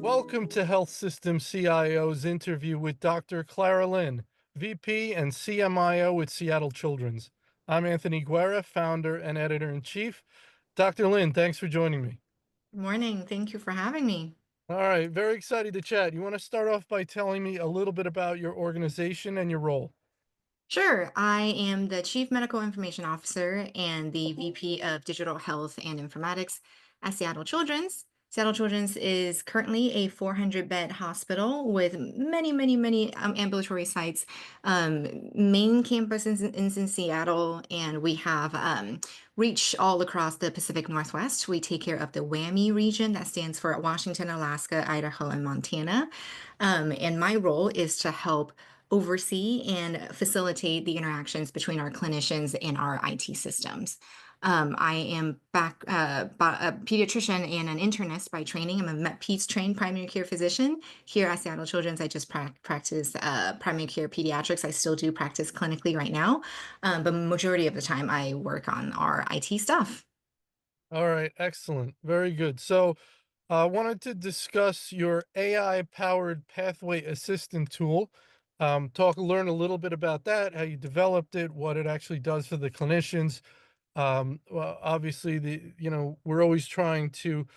Welcome to Health System CIO's interview with Dr. Clara Lin, VP and CMIO with Seattle Children's. I'm Anthony Guerra, founder and editor-in-chief. Dr. Lin, thanks for joining me. Morning. Thank you for having me. All right, very excited to chat. You want to start off by telling me a little bit about your organization and your role? Sure. I am the Chief Medical Information Officer and the VP of Digital Health and Informatics at Seattle Children's. Seattle Children's is currently a 400-bed hospital with many ambulatory sites. Main campus is in Seattle, and we have reach all across the Pacific Northwest. We take care of the WAMI region, that stands for Washington, Alaska, Idaho, and Montana. And my role is to help oversee and facilitate the interactions between our clinicians and our IT systems. I am a pediatrician and an internist by training. I'm a Peds trained primary care physician here at Seattle Children's. I just practice primary care pediatrics. I still do practice clinically right now, but majority of the time I work on our IT stuff. All right, excellent. Very good. So, I wanted to discuss your AI-powered pathway assistant tool. Learn a little bit about that, how you developed it, what it actually does for the clinicians. Well, obviously, we're always trying to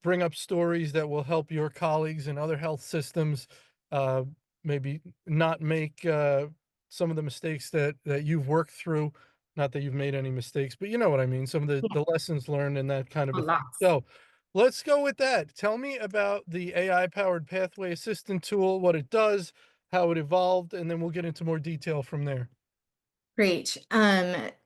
bring up stories that will help your colleagues in other health systems, uh, maybe not make some of the mistakes that you've worked through. Not that you've made any mistakes, but you know what I mean. Some of Yeah, the lessons learned and that kind of a a lot. thing. So let's go with that. Tell me about the AI powered pathway assistant tool, what it does, how it evolved, and then we'll get into more detail from there. Great.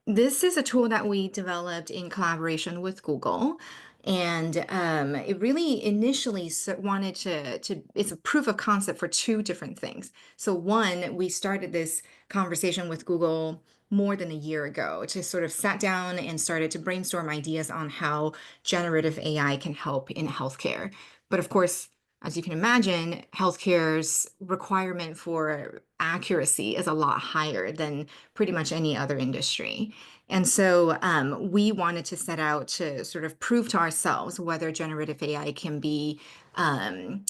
This is a tool that we developed in collaboration with Google. And it really initially wanted it's a proof of concept for two different things. So, one, we started this conversation with Google more than a year ago to sort of sat down and started to brainstorm ideas on how generative AI can help in healthcare. But of course, as you can imagine, healthcare's requirement for accuracy is a lot higher than pretty much any other industry. And so we wanted to set out to sort of prove to ourselves whether generative AI can be um,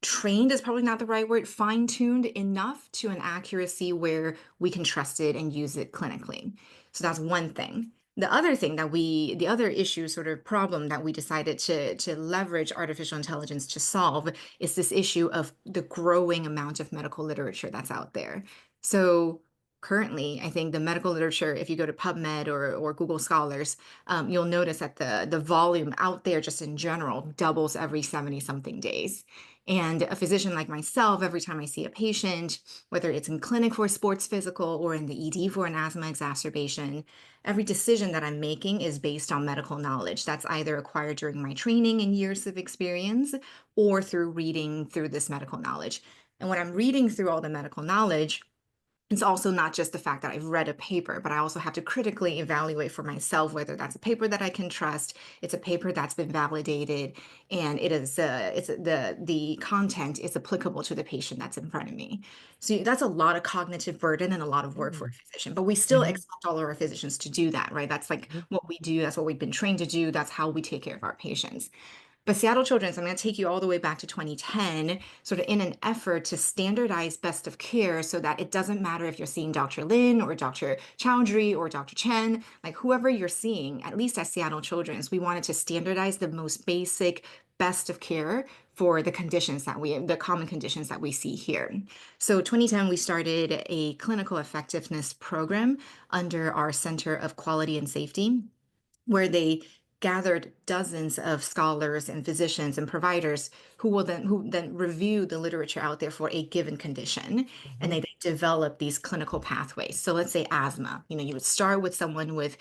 trained is probably not the right word, fine-tuned enough to an accuracy where we can trust it and use it clinically. So that's one thing. The other issue, sort of problem that we decided to leverage artificial intelligence to solve is this issue of the growing amount of medical literature that's out there. So currently, I think the medical literature, if you go to PubMed or Google Scholars, you'll notice that the volume out there just in general doubles every 70 something days. And a physician like myself, every time I see a patient, whether it's in clinic for a sports physical or in the ED for an asthma exacerbation, every decision that I'm making is based on medical knowledge that's either acquired during my training and years of experience or through reading through this medical knowledge. And when I'm reading through all the medical knowledge, it's also not just the fact that I've read a paper, but I also have to critically evaluate for myself whether that's a paper that I can trust. It's a paper that's been validated, and the content is applicable to the patient that's in front of me. So that's a lot of cognitive burden and a lot of work for a physician. But we still Mhm, expect all of our physicians to do that, right? That's like mhm, what we do. That's what we've been trained to do. That's how we take care of our patients. But Seattle Children's, I'm going to take you all the way back to 2010, sort of in an effort to standardize best of care so that it doesn't matter if you're seeing Dr. Lin or Dr. Chowdhury or Dr. Chen, like whoever you're seeing, at least at Seattle Children's, we wanted to standardize the most basic best of care for the common conditions that we see here. So 2010, we started a clinical effectiveness program under our Center of Quality and Safety where they gathered dozens of scholars and physicians and providers who then review the literature out there for a given condition, and mhm, they develop these clinical pathways. So let's say asthma, you would start with someone with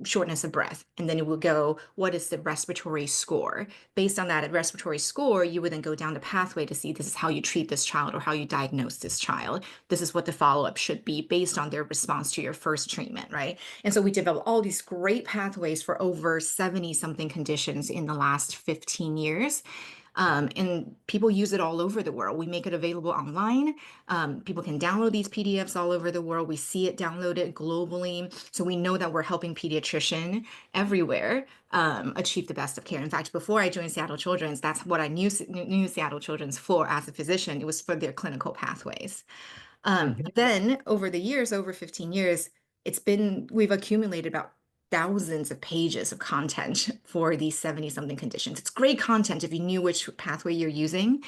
shortness of breath, and then it would go, what is the respiratory score? Based on that respiratory score, you would then go down the pathway to see this is how you treat this child or how you diagnose this child. This is what the follow-up should be based on their response to your first treatment, right? And so we developed all these great pathways for over 70 something conditions in the last 15 years. And people use it all over the world. We make it available online. People can download these PDFs all over the world. We see it downloaded globally. So we know that we're helping pediatrician everywhere achieve the best of care. In fact, before I joined Seattle Children's, that's what I knew Seattle Children's for as a physician. It was for their clinical pathways. Mhm. Then over the years, over 15 years, we've accumulated about thousands of pages of content for these 70 something conditions. It's great content if you knew which pathway you're using,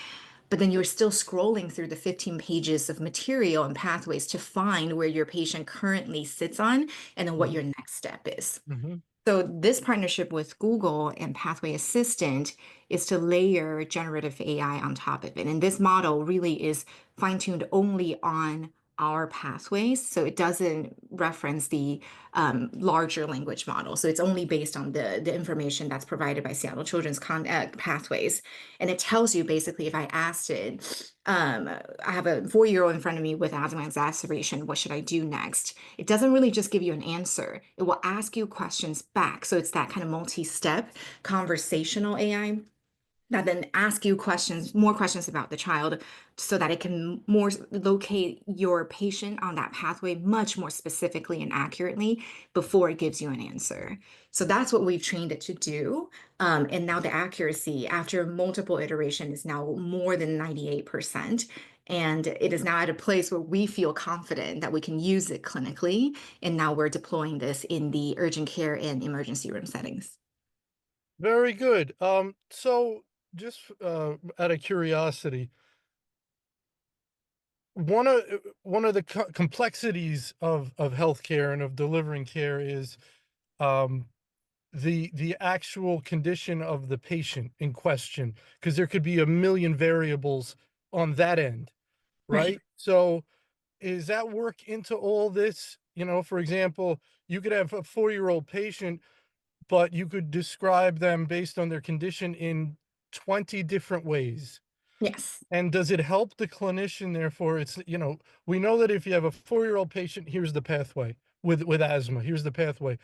but then you're still scrolling through the 15 pages of material and pathways to find where your patient currently sits on and then what Mhm. your next step is. Mhm. So this partnership with Google and Pathway Assistant is to layer generative AI on top of it. And this model really is fine-tuned only on our pathways. So it doesn't reference the larger language model. So it's only based on the information that's provided by Seattle Children's pathways. And it tells you basically if I asked it, I have a 4-year-old in front of me with asthma exacerbation. What should I do next? It doesn't really just give you an answer. It will ask you questions back. So it's that kind of multi-step conversational AI that then ask you questions, more questions about the child, so that it can more locate your patient on that pathway much more specifically and accurately before it gives you an answer. So that's what we've trained it to do. And now the accuracy after multiple iteration is now more than 98%. And it is now at a place where we feel confident that we can use it clinically. And now we're deploying this in the urgent care and emergency room settings. Very good. So just out of curiosity, one of the complexities of healthcare and of delivering care is um, the actual condition of the patient in question, because there could be a million variables on that end, Right. right? So is that work into all this? You know, for example, you could have a 4-year-old patient, but you could describe them based on their condition in 20 different ways. Yes. And does it help the clinician, therefore it's, we know that if you have a 4-year-old patient, here's the pathway with asthma, here's the pathway.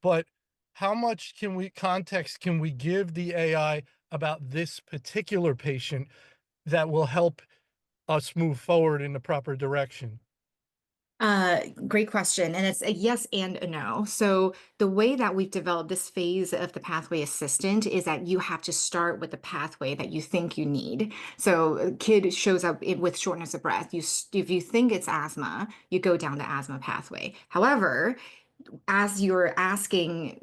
But how much context can we give the AI about this particular patient that will help us move forward in the proper direction? Great question. And it's a yes and a no. So the way that we've developed this phase of the pathway assistant is that you have to start with the pathway that you think you need. So a kid shows up with shortness of breath. If you think it's asthma, you go down the asthma pathway. However, as you're asking,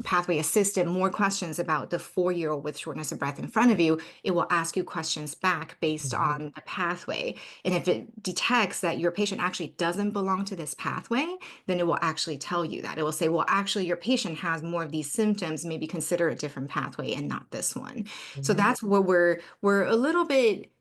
pathway assistant more questions about the 4-year-old with shortness of breath in front of you, it will ask you questions back based Mhm, on the pathway. And if it detects that your patient actually doesn't belong to this pathway, then it will actually tell you that. It will say, well, actually, your patient has more of these symptoms, maybe consider a different pathway and not this one. So mhm, that's where we're a little bit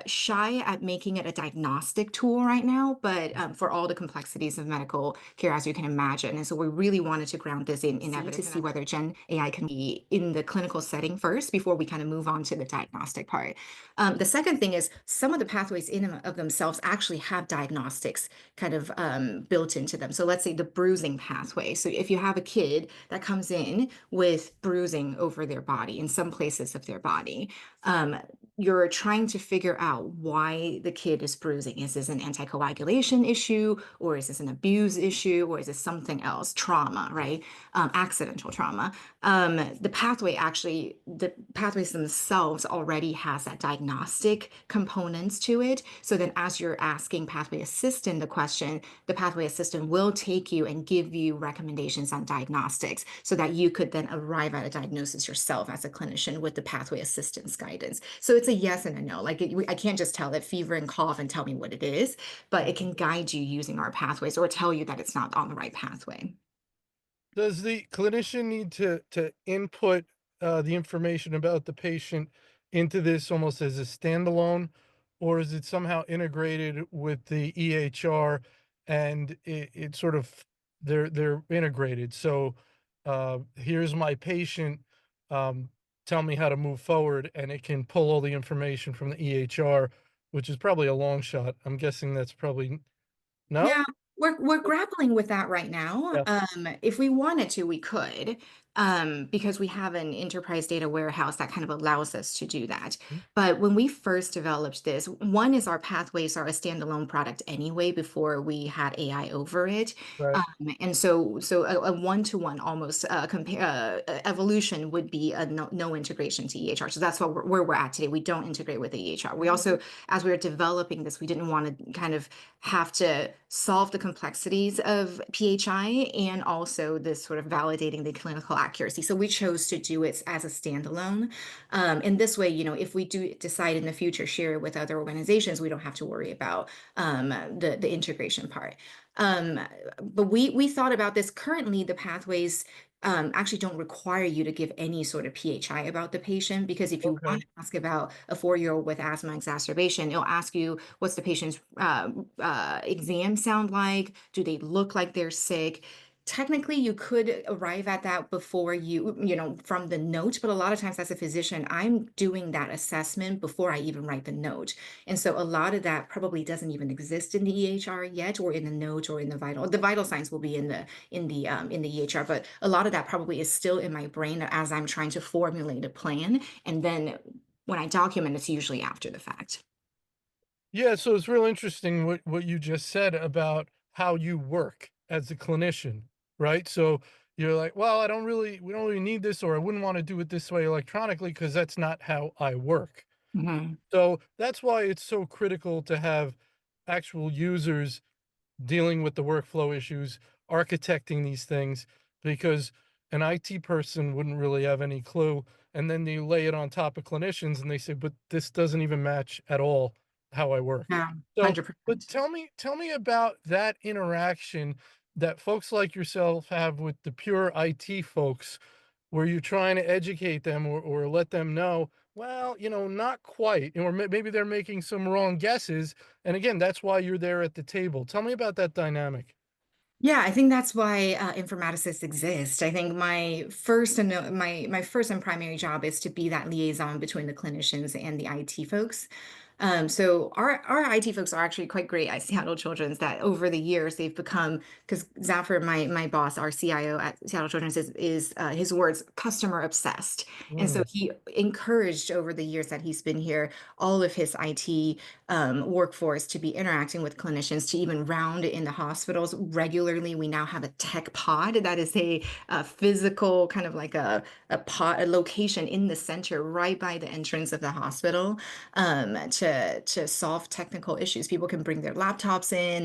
shy at making it a diagnostic tool right now, but for all the complexities of medical care, as you can imagine. And so we really wanted to ground this in evidence to see whether Gen AI can be in the clinical setting first before we kind of move on to the diagnostic part. The second thing is some of the pathways in and of themselves actually have diagnostics kind of built into them. So let's say the bruising pathway. So if you have a kid that comes in with bruising over their body in some places of their body, um, you're trying to figure out why the kid is bruising. Is this an anticoagulation issue, or is this an abuse issue, or is this something else? Trauma, right? Accidental trauma. The pathways themselves already has that diagnostic components to it. So then, as you're asking pathway assistant the question, the pathway assistant will take you and give you recommendations on diagnostics, so that you could then arrive at a diagnosis yourself as a clinician with the pathway assistant's guidance. So it's a yes and a no. I can't just tell it fever and cough and tell me what it is, but it mhm. can guide you using our pathways or tell you that it's not on the right pathway. Does the clinician need to input, the information about the patient into this almost as a standalone, or is it somehow integrated with the EHR and it sort of they're integrated? So, here's my patient, um, tell me how to move forward, and it can pull all the information from the EHR, which is probably a long shot. I'm guessing that's probably Yeah, no? We're grappling with that right now. Yeah. If we wanted to, we could, because we have an enterprise data warehouse that kind of allows us to do that. Mhm. But when we first developed this, one is our pathways are a standalone product anyway before we had AI over it. Right. And so a one-to-one almost evolution would be a no integration to EHR. So that's what where we're at today. We don't integrate with the EHR. We also, as we were developing this, we didn't want to kind of have to solve the complexities of PHI and also this sort of validating the clinical accuracy. So we chose to do it as a standalone. And this way, if we do decide in the future share it with other organizations, we don't have to worry about the integration part. Um, but we thought about this. Currently, the pathways actually don't require you to give any sort of PHI about the patient, because if you want Okay. to ask about a 4-year-old with asthma exacerbation, it'll ask you what's the patient's exam sound like? Do they look like they're sick? Technically, you could arrive at that before from the note, but a lot of times as a physician, I'm doing that assessment before I even write the note. And so a lot of that probably doesn't even exist in the EHR yet, or in the note, or in the vital. The vital signs will be in the EHR, but a lot of that probably is still in my brain as I'm trying to formulate a plan. And then when I document, it's usually after the fact. Yeah, so it's real interesting what you just said about how you work as a clinician, right? So you're like, well, we don't really need this, or I wouldn't want to do it this way electronically because that's not how I work. Mhm. So that's why it's so critical to have actual users dealing with the workflow issues, architecting these things, because an IT person wouldn't really have any clue. And then you lay it on top of clinicians and they say, but this doesn't even match at all how I work. Yeah, So, but 100%. tell me about that interaction that folks like yourself have with the pure IT folks, where you're trying to educate them or let them know, well, not quite, or maybe they're making some wrong guesses. And again, that's why you're there at the table. Tell me about that dynamic. Yeah, I think that's why informaticists exist. I think my first and primary job is to be that liaison between the clinicians and the IT folks. So our IT folks are actually quite great at Seattle Children's. That over the years they've become, because Zaffer, my boss, our CIO at Seattle Children's, is his words, customer obsessed, and so Mm, he encouraged over the years that he's been here all of his IT workforce to be interacting with clinicians, to even round in the hospitals regularly. We now have a tech pod that is a physical kind of like a location in the center right by the entrance of the hospital, to solve technical issues. People can bring their laptops in,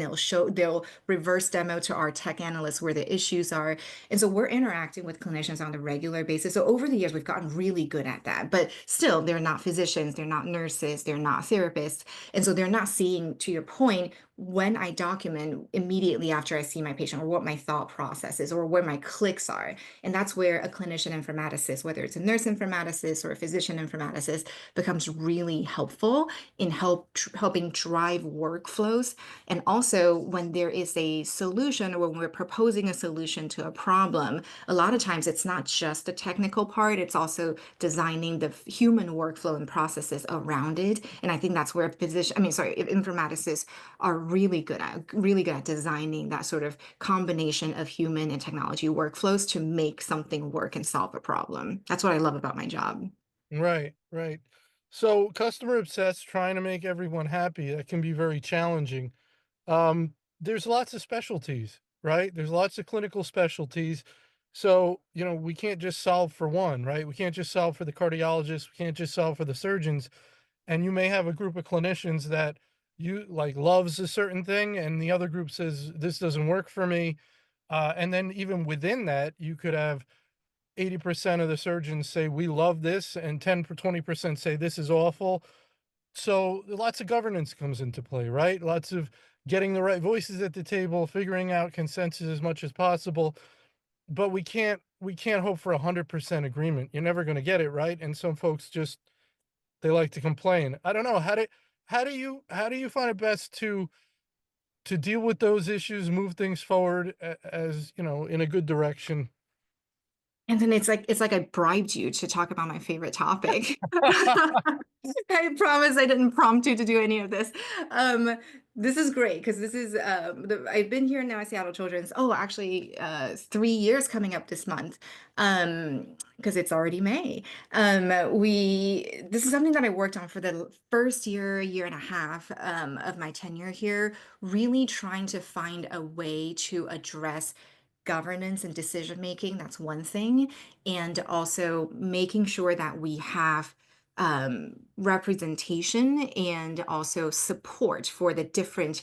they'll reverse demo to our tech analysts where the issues are. And so we're interacting with clinicians on a regular basis. So over the years, we've gotten really good at that. But still, they're not physicians, they're not nurses, they're not therapists. And so they're not seeing, to your point, when I document immediately after I see my patient, or what my thought process is, or where my clicks are. And that's where a clinician informaticist, whether it's a nurse informaticist or a physician informaticist, becomes really helpful in helping drive workflows. And also, when there is a solution, or when we're proposing a solution to a problem, a lot of times it's not just the technical part, it's also designing the human workflow and processes around it. And I think that's where informaticists are really good at designing that sort of combination of human and technology workflows to make something work and solve a problem. That's what I love about my job. right, right. So customer obsessed, trying to make everyone happy, that can be very challenging. There's lots of specialties, right? There's lots of clinical specialties. So, we can't just solve for one, right? We can't just solve for the cardiologist. We can't just solve for the surgeons. And you may have a group of clinicians that you like loves a certain thing, and the other group says, this doesn't work for me. And then even within that, you could have 80% of the surgeons say, we love this, and 20% say, this is awful. So lots of governance comes into play, right? Lots of getting the right voices at the table, figuring out consensus as much as possible. But we can't hope for 100% agreement. You're never going to get it right. And some folks just they like to complain. I don't know how do you find it best to deal with those issues, move things forward as in a good direction. And then it's like I bribed you to talk about my favorite topic. I promise I didn't prompt you to do any of this. Um, This is great because this is I've been here now at Seattle Children's. Oh, actually, 3 years coming up this month, because it's already May. We This is something that I worked on for the first year and a half of my tenure here. Really trying to find a way to address governance and decision making. That's one thing, and also making sure that we have representation and also support for the different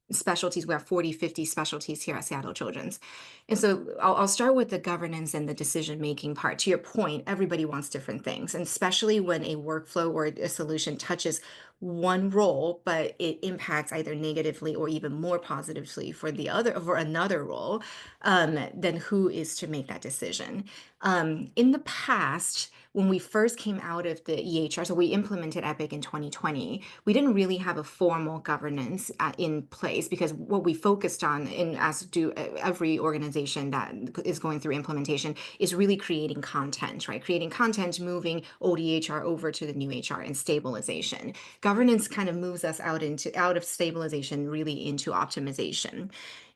specialties. We have 40, 50 specialties here at Seattle Children's. And so I'll start with the governance and the decision making part. To your point, everybody wants different things, and especially when a workflow or a solution touches one role, but it impacts either negatively or even more positively for the other for another role, then who is to make that decision? In the past, when we first came out of the EHR, so we implemented Epic in 2020, we didn't really have a formal governance in place because what we focused on, and as do every organization that is going through implementation, is really creating content, right? Creating content, moving old EHR over to the new HR and stabilization. Governance kind of moves us out of stabilization really into optimization.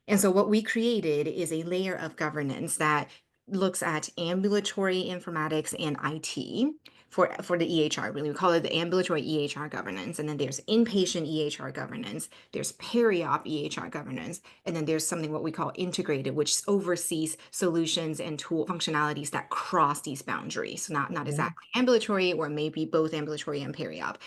And so what we created is a layer of governance that looks at ambulatory informatics and IT for the EHR. Really, we call it the ambulatory EHR governance. And then there's inpatient EHR governance, there's peri-op EHR governance, and then there's something what we call integrated, which oversees solutions and tool functionalities that cross these boundaries. So not Mhm. exactly ambulatory, or maybe both ambulatory and peri-op.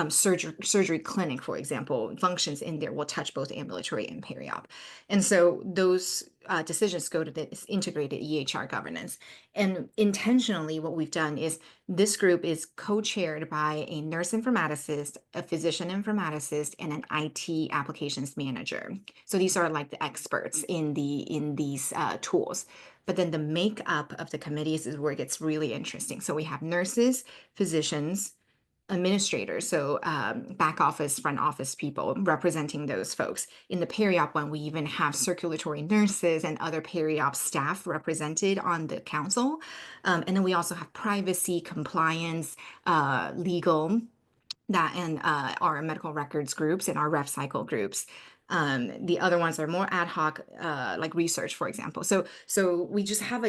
Surgery clinic, for example, functions in there will touch both ambulatory and peri-op. And so those decisions go to this integrated EHR governance. And intentionally, what we've done is this group is co chaired by a nurse informaticist, a physician informaticist, and an IT applications manager. So these are like the experts in these tools. But then the makeup of the committees is where it gets really interesting. So we have nurses, physicians, administrators, so back office, front office people representing those folks. In the peri-op one, we even have circulatory nurses and other peri-op staff represented on the council. And then we also have privacy, compliance, legal, that and our medical records groups and our rev cycle groups. The other ones are more ad hoc, like research, for example. So we just have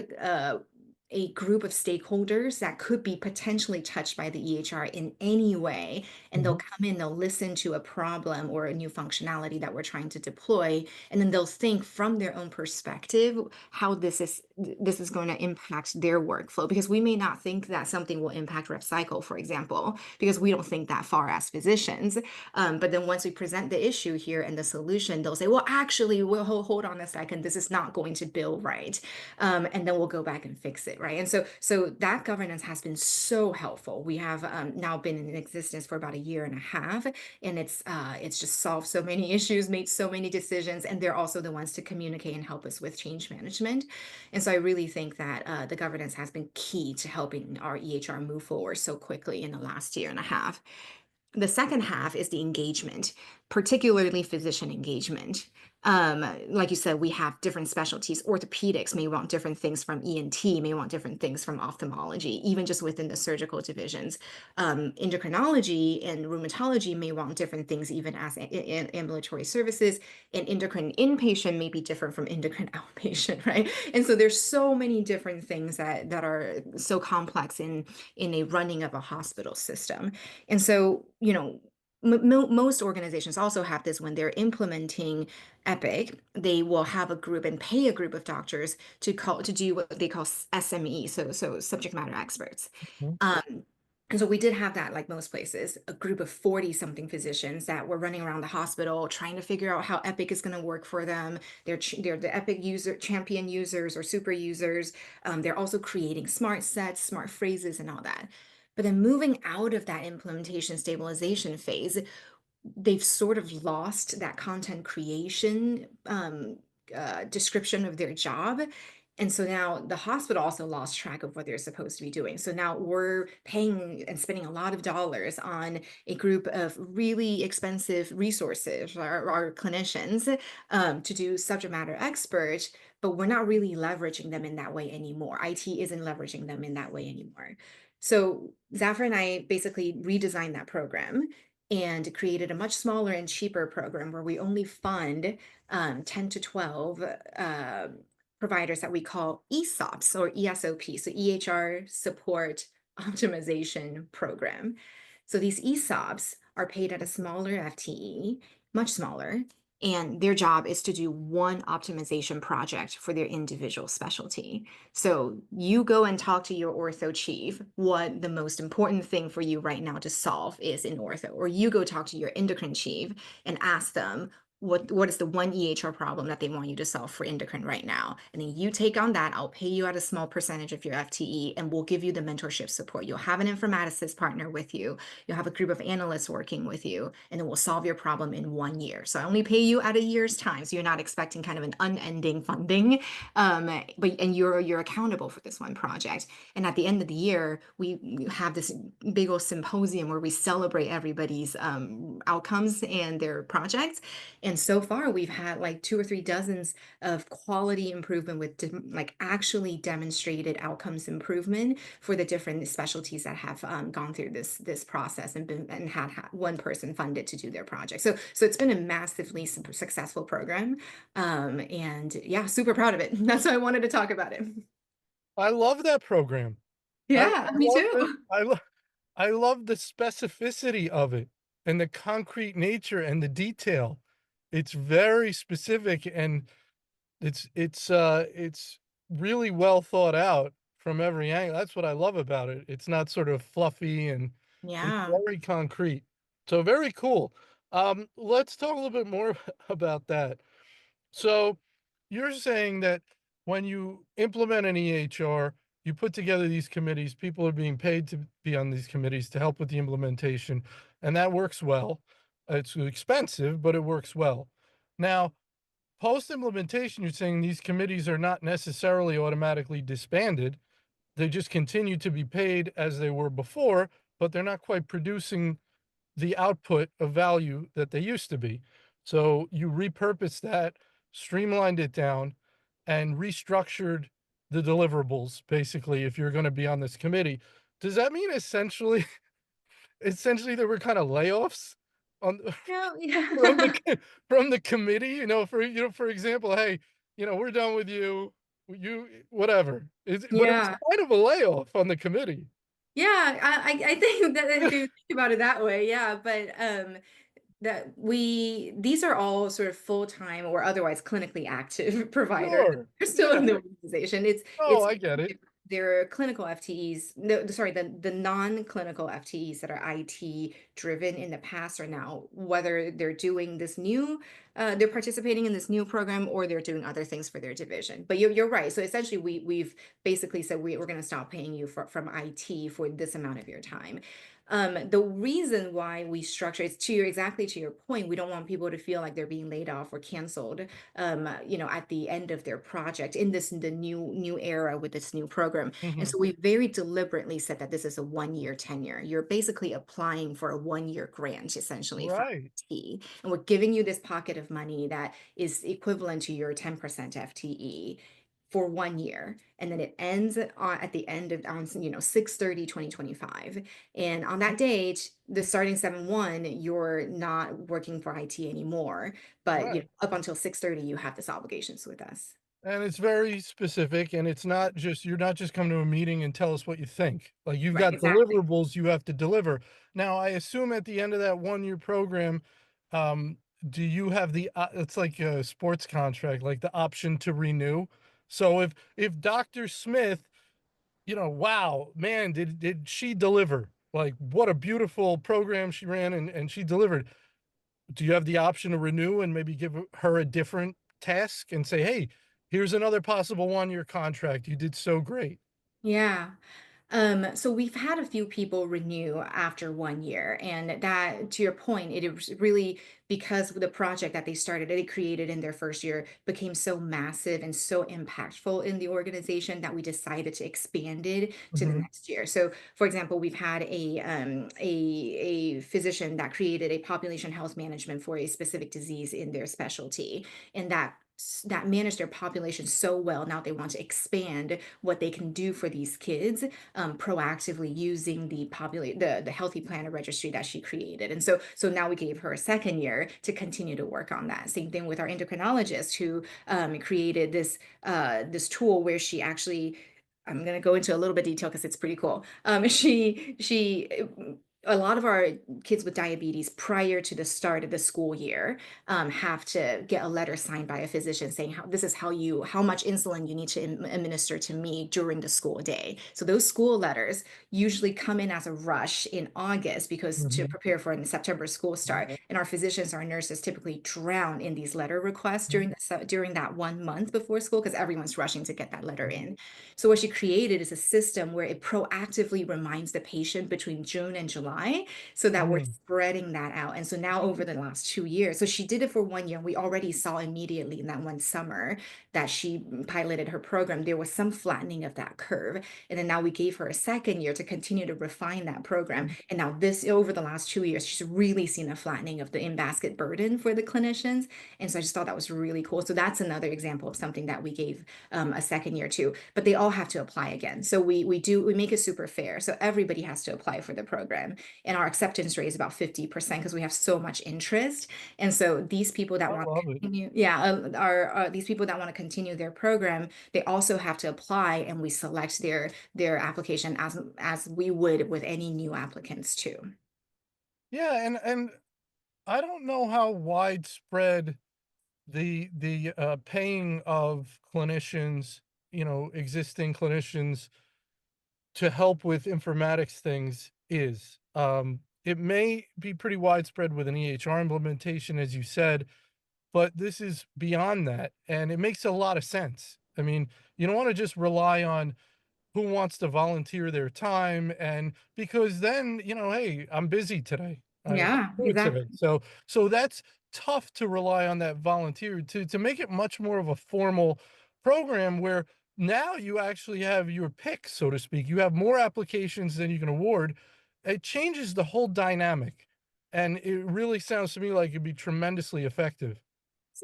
a group of stakeholders that could be potentially touched by the EHR in any way, and they'll Mhm. come in, they'll listen to a problem or a new functionality that we're trying to deploy, and then they'll think from their own perspective how this is going to impact their workflow, because we may not think that something will impact rev cycle, for example, because we don't think that far as physicians. But then once we present the issue here and the solution, they'll say, well, actually, we'll hold on a second, this is not going to bill right. And then we'll go back and fix it, right? And so that governance has been so helpful. We have now been in existence for about a year and a half, and it's just solved so many issues, made so many decisions, and they're also the ones to communicate and help us with change management. And so I really think that the governance has been key to helping our EHR move forward so quickly in the last year and a half. The second half is the engagement, particularly physician engagement. Like you said, we have different specialties. Orthopedics may want different things from ENT, may want different things from ophthalmology, even just within the surgical divisions. Endocrinology and rheumatology may want different things, even as ambulatory services. And endocrine inpatient may be different from endocrine outpatient, right? And so there's so many different things that are so complex in a running of a hospital system. And so, most organizations also have this when they're implementing Epic. They will have a group and pay a group of doctors to do what they call SME, so subject matter experts. Mhm. And so we did have that, like most places, a group of 40 something physicians that were running around the hospital trying to figure out how Epic is going to work for them. They're the Epic user champion users or super users. They're also creating smart sets, smart phrases, and all that. But then moving out of that implementation stabilization phase, they've sort of lost that content creation description of their job. And so now the hospital also lost track of what they're supposed to be doing. So now we're paying and spending a lot of dollars on a group of really expensive resources, our clinicians, to do subject matter expert, but we're not really leveraging them in that way anymore. IT isn't leveraging them in that way anymore. So Zafra and I basically redesigned that program. and created a much smaller and cheaper program where we only fund 10 to 12 providers that we call ESOPs or ESOP, so EHR Support Optimization Program. So these ESOPs are paid at a smaller FTE, much smaller, and their job is to do one optimization project for their individual specialty. So you go and talk to your ortho chief what the most important thing for you right now to solve is in ortho, or you go talk to your endocrine chief and ask them what is the one EHR problem that they want you to solve for endocrine right now. And then you take on that. I'll pay you at a small percentage of your FTE and we'll give you the mentorship support. You'll have an informaticist partner with you. You'll have a group of analysts working with you, and then we'll solve your problem in 1 year. So I only pay you at a year's time. So you're not expecting kind of an unending funding. But you're accountable for this one project. And at the end of the year, we have this big old symposium where we celebrate everybody's outcomes and their projects. And so far, we've had like 2 or 3 dozens of quality improvement with like actually demonstrated outcomes improvement for the different specialties that have gone through this process and been and had one person funded to do their project. So it's been a massively successful program, and yeah, super proud of it. That's why I wanted to talk about it. I love that program. I Yeah, me love it. too. I love the specificity of it and the concrete nature and the detail. It's very specific and it's really well thought out from every angle. That's what I love about it. It's not sort of fluffy and it's Yeah. very concrete. So very cool. Let's talk a little bit more about that. So you're saying that when you implement an EHR, you put together these committees, people are being paid to be on these committees to help with the implementation, and that works well. It's expensive, but it works well. Now, post implementation, you're saying these committees are not necessarily automatically disbanded. They just continue to be paid as they were before, but they're not quite producing the output of value that they used to be. So you repurposed that, streamlined it down, and restructured the deliverables, basically, if you're gonna be on this committee. Does that mean essentially there were kinda layoffs on Yeah, from the yeah. from the committee, for example, "Hey, we're done with you. You whatever." But it was Yeah. kind of a layoff on the committee. Yeah, I think that if you think about it that way, yeah, but, that these are all sort of full-time or otherwise clinically active providers. Sure. They're still Yeah. in the organization. Oh, It's I get it. they're clinical FTEs. No, sorry, the non-clinical FTEs that are IT driven in the past are now whether they're doing this new, they're participating in this new program or they're doing other things for their division. But you're right. So essentially, we've basically said we're going to stop paying you from IT for this amount of your time. The reason why we structure it's exactly to your point. We don't want people to feel like they're being laid off or canceled, at the end of their project in the new era with this new program. And Mhm. so we very deliberately said that this is a 1 year tenure. You're basically applying for a 1 year grant essentially from Right. FTE. And we're giving you this pocket of money that is equivalent to your 10% FTE for 1 year, and then it ends at the end of on 6/30/2025. And on that date, the starting 7/1, you're not working for IT anymore, but Right. up until 6/30, you have this obligations with us. And it's very specific, and it's not just you're not just come to a meeting and tell us what you think. Like, you've Right, got exactly. deliverables you have to deliver. Now, I assume at the end of that one-year program, um, do you have it's like a sports contract, like the option to renew? So if Doctor Smith, wow, man, did she deliver? Like, what a beautiful program she ran and she delivered. Do you have the option to renew and maybe give her a different task and say, "Hey, here's another possible one-year contract. You did so great." Yeah. So we've had a few people renew after 1 year, and that, to your point, it was really because the project that they created in their first year became so massive and so impactful in the organization that we decided to expand it to the Mhm. next year. So, for example, we've had a physician that created a population health management for a specific disease in their specialty, and that that manage their population so well. Now they want to expand what they can do for these kids, proactively using the healthy planner registry that she created. And so now we gave her a second year to continue to work on that. Same thing with our endocrinologist who created this tool where she actually, I'm going to go into a little bit of detail because it's pretty cool. She a lot of our kids with diabetes prior to the start of the school year have to get a letter signed by a physician saying this is how much insulin you need to administer to me during the school day. So those school letters usually come in as a rush in August because to Mhm. prepare for the September school start, and our physicians, our nurses typically drown in these letter requests during that 1 month before school because everyone's rushing to get that letter in. So what she created is a system where it proactively reminds the patient between June and July so that we're Mhm. spreading that out. And so now over the last 2 years, so she did it for 1 year. And we already saw immediately in that one summer that she piloted her program, there was some flattening of that curve. And then now we gave her a second year to continue to refine that program. And now this over the last 2 years, she's really seen a flattening of the in-basket burden for the clinicians. And so I just thought that was really cool. So that's another example of something that we gave a second year to, but they all have to apply again. So we make it super fair. So everybody has to apply for the program, and our acceptance rate is about 50% because we have so much interest. And so these people that I want to love it. continue, yeah, are these people that want to continue their program, they also have to apply, and we select their application as we would with any new applicants too. Yeah, and I don't know how widespread the paying of clinicians, existing clinicians to help with informatics things is. It may be pretty widespread with an EHR implementation, as you said, but this is beyond that, and it makes a lot of sense. I mean, you don't want to just rely on who wants to volunteer their time, and because then, hey, I'm busy today. I can't Yeah, do it today. exactly. So that's tough to rely on that volunteer to make it much more of a formal program where now you actually have your pick, so to speak. You have more applications than you can award. It changes the whole dynamic. And it really sounds to me like it'd be tremendously effective.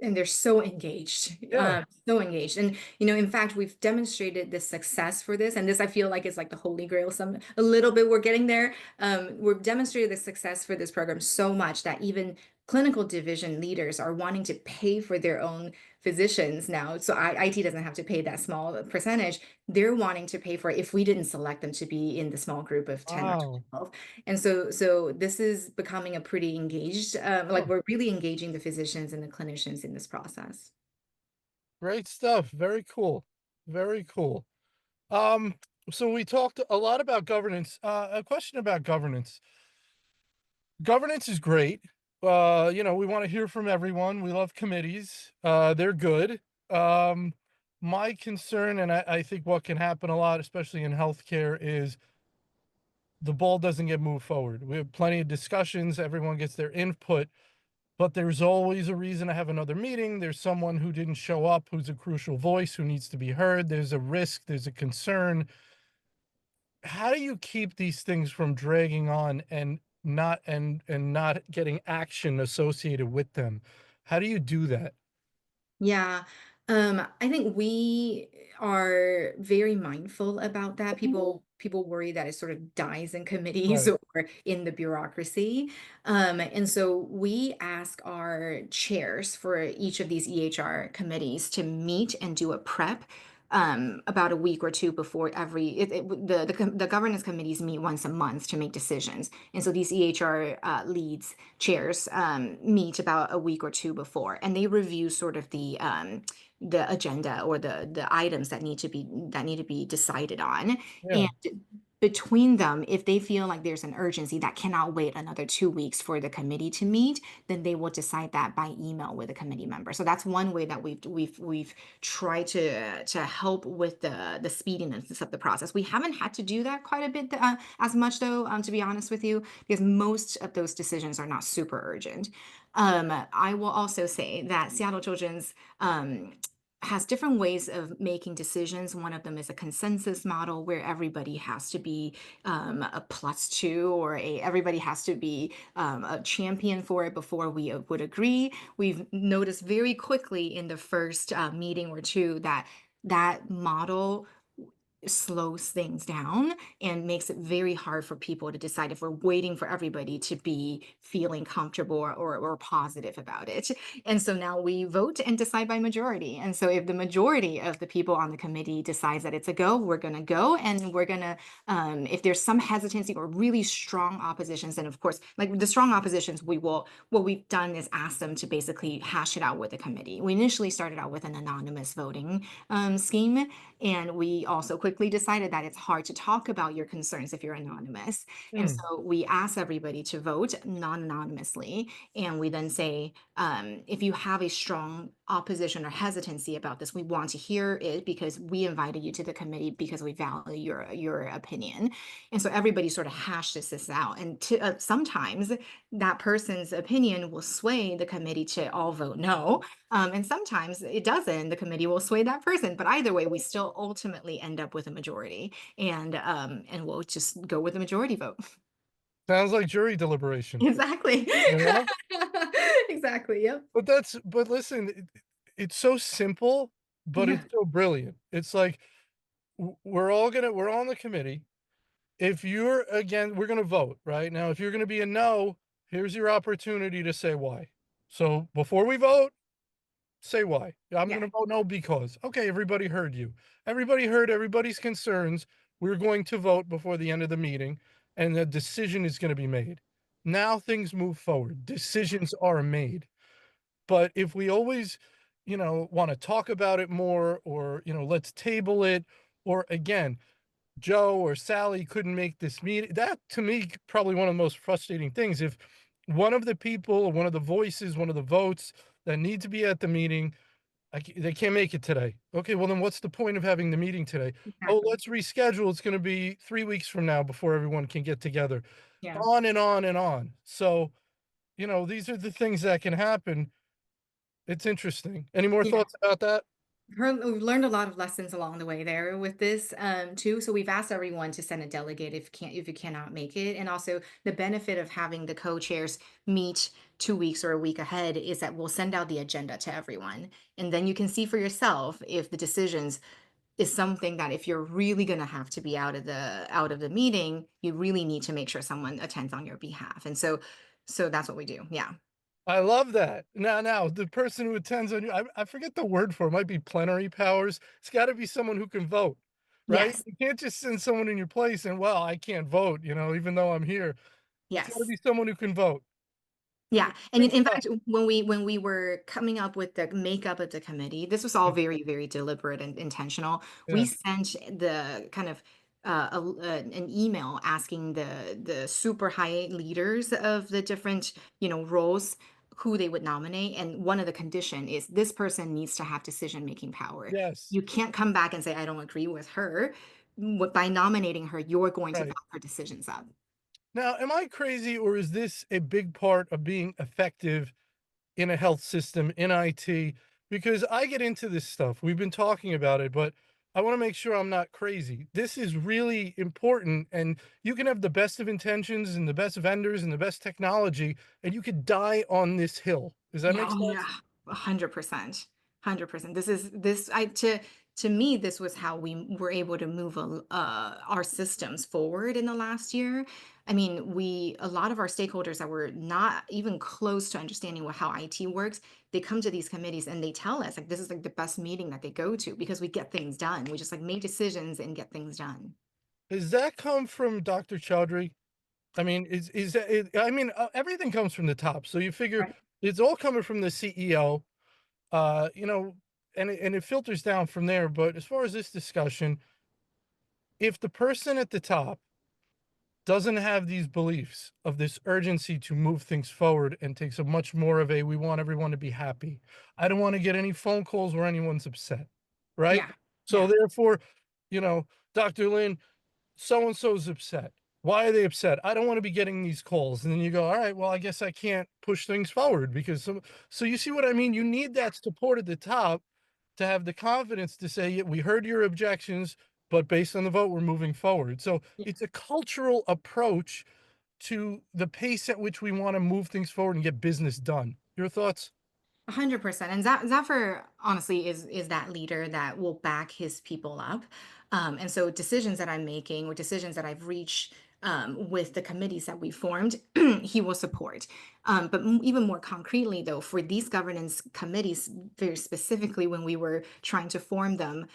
And they're so engaged, Yeah. so engaged. And in fact, we've demonstrated the success for this, and this I feel like is like the holy grail. Some a little bit we're getting there. We've demonstrated the success for this program so much that even clinical division leaders are wanting to pay for their own physicians now. So IT doesn't have to pay that small percentage. They're wanting to pay for it if we didn't select them to be in the small group of 10 or Wow. 12. And so this is becoming a pretty engaged, like Oh, we're really engaging the physicians and the clinicians in this process. great stuff. Very cool. Very cool. Um, so we talked a lot about governance. A question about governance. Governance is great. We want to hear from everyone. We love committees. They're good. Um, my concern, and I think what can happen a lot, especially in healthcare, is the ball doesn't get moved forward. We have plenty of discussions. Everyone gets their input, but there's always a reason to have another meeting. There's someone who didn't show up, who's a crucial voice, who needs to be heard. There's a risk. There's a concern. How do you keep these things from dragging on and not getting action associated with them? How do you do that? Yeah. I think we are very mindful about that. People worry that it sort of dies in committees Right. or in the bureaucracy. And so we ask our chairs for each of these EHR committees to meet and do a prep about a week or two before the governance committees meet once a month to make decisions. And so these EHR leads chairs meet about a week or two before, and they review sort of the agenda or the items that need to be decided on. Yeah. And between them, if they feel like there's an urgency that cannot wait another 2 weeks for the committee to meet, then they will decide that by email with a committee member. So that's one way that we've tried to help with the speediness of the process. We haven't had to do that quite a bit as much though, to be honest with you, because most of those decisions are not super urgent. I will also say that Seattle Children's has different ways of making decisions. One of them is a consensus model where everybody has to be a plus two, or everybody has to be a champion for it before we would agree. We've noticed very quickly in the first meeting or two that that model slows things down and makes it very hard for people to decide if we're waiting for everybody to be feeling comfortable or positive about it. And so now we vote and decide by majority. And so if the majority of the people on the committee decides that it's a go, we're going to go, and we're going to, if there's some hesitancy or really strong oppositions, then of course, like the strong oppositions, what we've done is ask them to basically hash it out with the committee. We initially started out with an anonymous voting scheme, and we also quickly decided that it's hard to talk about your concerns if you're anonymous. And Hmm. so we ask everybody to vote non anonymously. And we then say, if you have a strong opposition or hesitancy about this, we want to hear it because we invited you to the committee because we value your opinion. And so everybody sort of hashes this out. And sometimes that person's opinion will sway the committee to all vote no, and sometimes it doesn't. The committee will sway that person, but either way, we still ultimately end up with a majority, and we'll just go with the majority vote. Sounds like jury deliberation, Exactly. you know? Exactly. Yep. But listen, it's so simple, but Yeah. it's so brilliant. It's like we're all on the committee. If you're again, we're gonna vote, right? Now, if you're gonna be a no, here's your opportunity to say why. So before we vote, say why. I'm Yeah. gonna vote no because. Okay, everybody heard you. Everybody heard everybody's concerns. We're going to vote before the end of the meeting, and the decision is gonna be made. Now things move forward. Decisions are made. But if we always, want to talk about it more, or, let's table it, or again, Joe or Sally couldn't make this meeting. That to me, probably one of the most frustrating things. If one of the people, or one of the voices, one of the votes that need to be at the meeting, they can't make it today. Okay, well then what's the point of having the meeting today? Oh, Exactly. let's reschedule. It's going to be 3 weeks from now before everyone can get together. Yeah. On and on and on. So, these are the things that can happen. It's interesting. Any more Yeah. thoughts about that? We've learned a lot of lessons along the way there with this too. So we've asked everyone to send a delegate if you cannot make it. And also the benefit of having the co-chairs meet 2 weeks or a week ahead is that we'll send out the agenda to everyone. And then you can see for yourself if the decisions is something that if you're really gonna have to be out of the meeting, you really need to make sure someone attends on your behalf. And so that's what we do. Yeah. I love that. Now, the person who attends on you, I forget the word for it, might be plenary powers. It's gotta be someone who can vote, right? Yes. You can't just send someone in your place and, "Well, I can't vote," even though I'm here. It's gotta Yes. be someone who can vote. Yeah, and Big in stuff. fact, when we were coming up with the makeup of the committee, this was all Mm, very, very deliberate and intentional. We yeah. sent the kind of an email asking the super high leaders of the different roles who they would nominate, and one of the condition is this person needs to have decision making power. Yes. You can't come back and say I don't agree with her. By nominating her, you're going to Right. back her decisions up. Now, am I crazy, or is this a big part of being effective in a health system, in IT? Because I get into this stuff. We've been talking about it, but I want to make sure I'm not crazy. This is really important. And you can have the best of intentions and the best vendors and the best technology, and you could die on this hill. Does that Yeah, make oh yeah, sense? 100%. 100%. To me, this was how we were able to move our systems forward in the last year. I mean, a lot of our stakeholders that were not even close to understanding how IT works, they come to these committees and they tell us like this is like the best meeting that they go to because we get things done. We just like make decisions and get things done. Does that come from Dr. Chaudhry? I mean, is that I mean, everything comes from the top. So you figure Right. it's all coming from the CEO, uh, you know, and it filters down from there. But as far as this discussion, if the person at the top doesn't have these beliefs of this urgency to move things forward and takes a much more of a, we want everyone to be happy. I don't want to get any phone calls where anyone's upset. Right. Yeah. So Yeah. therefore, you know, Dr. Lin, so and so's upset. Why are they upset? I don't want to be getting these calls. And then you go, all right, well, I guess I can't push things forward because so you see what I mean? You need that support at the top. to have the confidence to say, "Yeah, we heard your objections, but based on the vote, we're moving forward." So it's a cultural approach to the pace at which we want to move things forward and get business done. Your thoughts? 100%. And Zafar honestly is that leader that will back his people up. And so decisions that I'm making or decisions that I've reached with the committees that we formed, he will support. But even more concretely, though, for these governance committees, very specifically when we were trying to form them,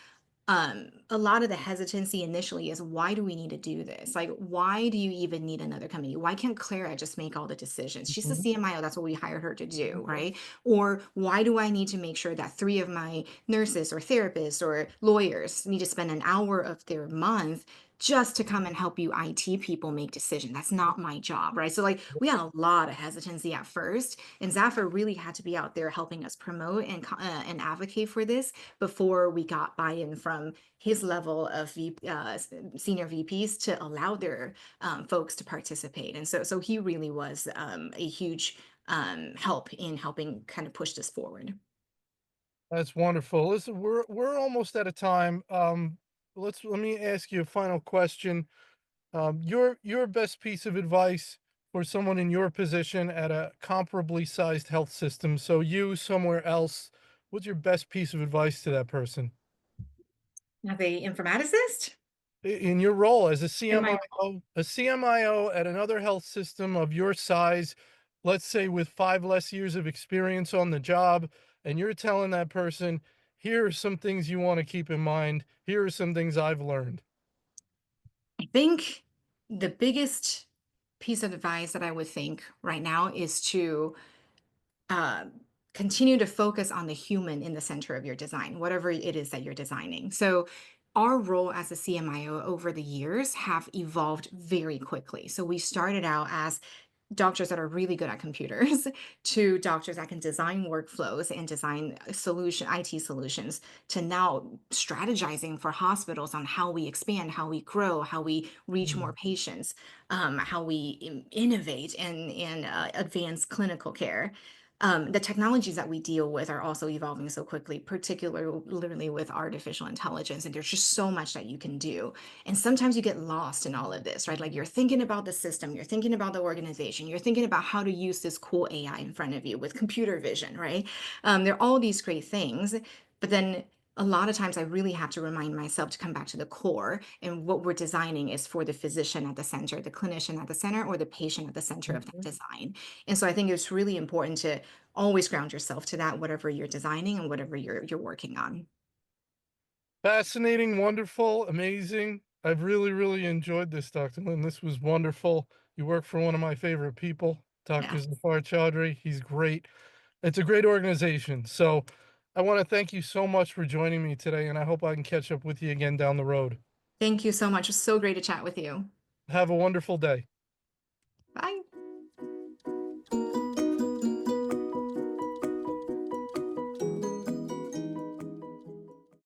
a lot of the hesitancy initially is, why do we need to do this? Like, why do you even need another committee? Why can't Clara just make all the decisions? She's the Mhm. CMIO. That's what we hired her to do, right? Or why do I need to make sure that three of my nurses or therapists or lawyers need to spend an hour of their month just to come and help you IT people make decisions? That's not my job, right? So like we had a lot of hesitancy at first, and Zafar really had to be out there helping us promote and advocate for this before we got buy-in from his level of senior VPs to allow their folks to participate. And so he really was a huge help in helping kind of push this forward. That's wonderful. Listen, we're almost out of time. Let me ask you a final question. Your best piece of advice for someone in your position at a comparably sized health system. So you somewhere else, what's your best piece of advice to that person? As a informaticist In your role as a in my CMIO at another health system of your size, let's say with 5 less years of experience on the job, and you're telling that person, "Here are some things you wanna keep in mind. Here are some things I've learned." I think the biggest piece of advice that I would think right now is to uh, continue to focus on the human in the center of your design, whatever it is that you're designing. So, our role as a CMIO over the years have evolved very quickly. So, we started out as doctors that are really good at computers to doctors that can design workflows and design IT solutions to now strategizing for hospitals on how we expand, how we grow, how we reach more Mm. patients, how we innovate and advance clinical care. The technologies that we deal with are also evolving so quickly, particularly with artificial intelligence. And there's just so much that you can do. And sometimes you get lost in all of this, right? Like you're thinking about the system, you're thinking about the organization, you're thinking about how to use this cool AI in front of you with computer vision, right? There are all these great things, but then a lot of times I really have to remind myself to come back to the core. And what we're designing is for the physician at the center, the clinician at the center, or the patient at the center of that Mhm. design. And so I think it's really important to always ground yourself to that, whatever you're designing and whatever you're working on. Fascinating, wonderful, amazing. I've really, really enjoyed this, Dr. Lin. This was wonderful. You work for one of my favorite people, Yeah. Dr. Zafar Chaudhry. He's great. It's a great organization. So I want to thank you so much for joining me today, and I hope I can catch up with you again down the road. Thank you so much. It was so great to chat with you. Have a wonderful day. Bye.